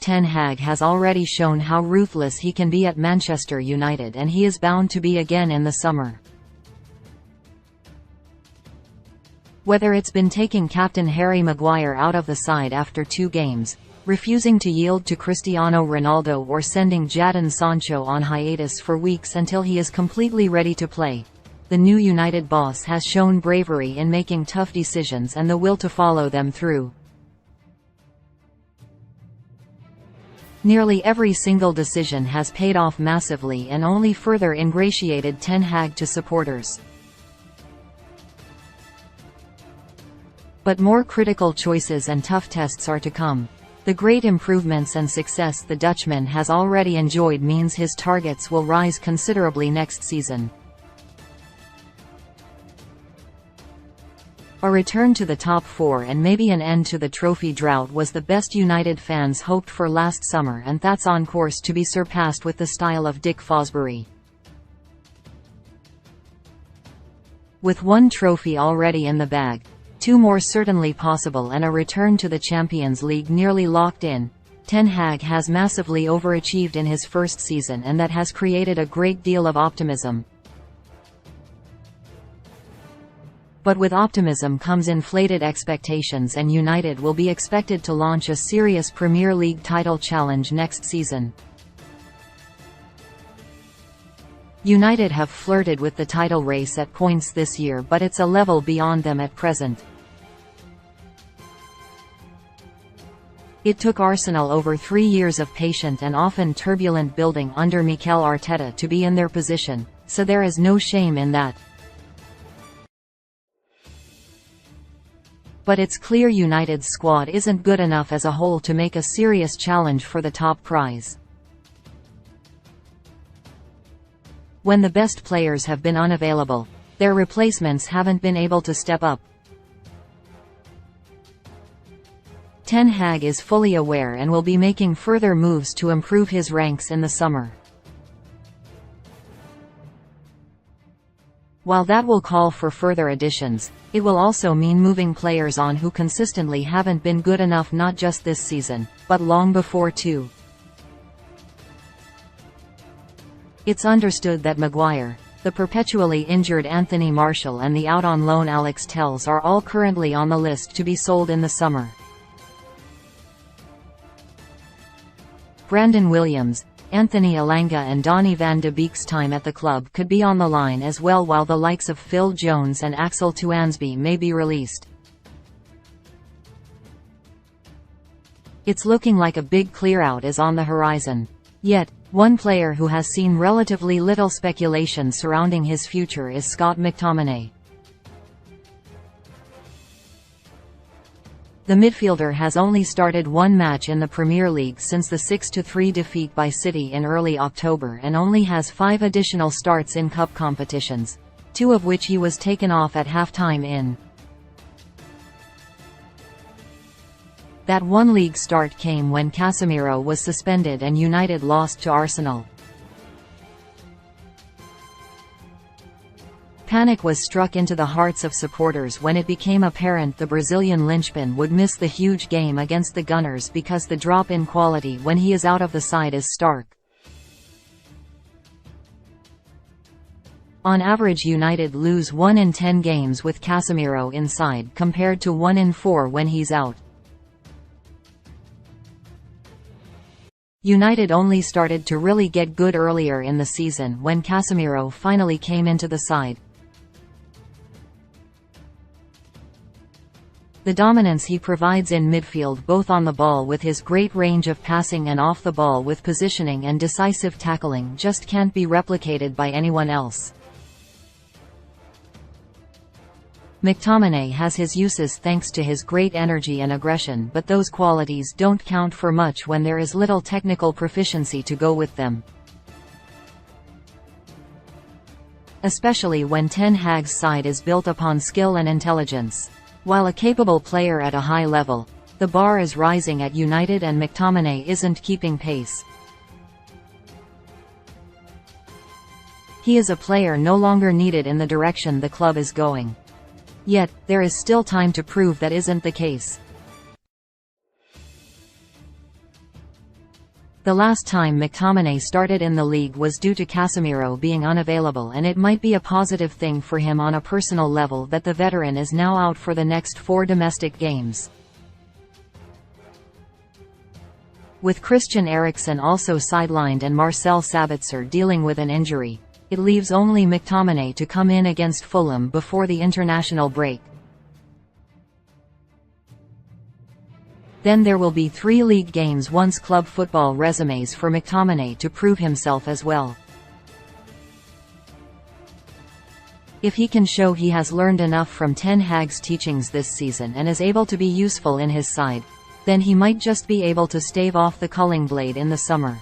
Ten Hag has already shown how ruthless he can be at Manchester United, and he is bound to be again in the summer. Whether it's been taking captain Harry Maguire out of the side after 2 games, refusing to yield to Cristiano Ronaldo, or sending Jadon Sancho on hiatus for weeks until he is completely ready to play, the new United boss has shown bravery in making tough decisions and the will to follow them through. Nearly every single decision has paid off massively and only further ingratiated Ten Hag to supporters. But more critical choices and tough tests are to come. The great improvements and success the Dutchman has already enjoyed means his targets will rise considerably next season. A return to the top 4 and maybe an end to the trophy drought was the best United fans hoped for last summer, and that's on course to be surpassed with the style of Dick Fosbury. With 1 trophy already in the bag, 2 more certainly possible, and a return to the Champions League nearly locked in, Ten Hag has massively overachieved in his first season, and that has created a great deal of optimism. But with optimism comes inflated expectations, and United will be expected to launch a serious Premier League title challenge next season. United have flirted with the title race at points this year, but it's a level beyond them at present. It took Arsenal over 3 years of patient and often turbulent building under Mikel Arteta to be in their position, so there is no shame in that. But it's clear United's squad isn't good enough as a whole to make a serious challenge for the top prize. When the best players have been unavailable, their replacements haven't been able to step up. Ten Hag is fully aware and will be making further moves to improve his ranks in the summer. While that will call for further additions, it will also mean moving players on who consistently haven't been good enough, not just this season, but long before too. It's understood that Maguire, the perpetually injured Anthony Martial, and the out-on-loan Alex Telles are all currently on the list to be sold in the summer. Brandon Williams, Anthony Elanga and Donny van de Beek's time at the club could be on the line as well, while the likes of Phil Jones and Axel Tuansby may be released. It's looking like a big clear-out is on the horizon. Yet, one player who has seen relatively little speculation surrounding his future is Scott McTominay. The midfielder has only started 1 match in the Premier League since the 6-3 defeat by City in early October, and only has 5 additional starts in cup competitions, 2 of which he was taken off at half-time in. That one league start came when Casemiro was suspended and United lost to Arsenal. Panic was struck into the hearts of supporters when it became apparent the Brazilian linchpin would miss the huge game against the Gunners because the drop in quality when he is out of the side is stark. On average, United lose 1 in 10 games with Casemiro inside, compared to 1 in 4 when he's out. United only started to really get good earlier in the season when Casemiro finally came into the side. The dominance he provides in midfield, both on the ball with his great range of passing and off the ball with positioning and decisive tackling, just can't be replicated by anyone else. McTominay has his uses thanks to his great energy and aggression, but those qualities don't count for much when there is little technical proficiency to go with them. Especially when Ten Hag's side is built upon skill and intelligence. While a capable player at a high level, the bar is rising at United and McTominay isn't keeping pace. He is a player no longer needed in the direction the club is going. Yet, there is still time to prove that isn't the case. The last time McTominay started in the league was due to Casemiro being unavailable, and it might be a positive thing for him on a personal level that the veteran is now out for the next 4 domestic games. With Christian Eriksen also sidelined and Marcel Sabitzer dealing with an injury, it leaves only McTominay to come in against Fulham before the international break. Then there will be 3 league games once club football resumes for McTominay to prove himself as well. If he can show he has learned enough from Ten Hag's teachings this season and is able to be useful in his side, then he might just be able to stave off the culling blade in the summer.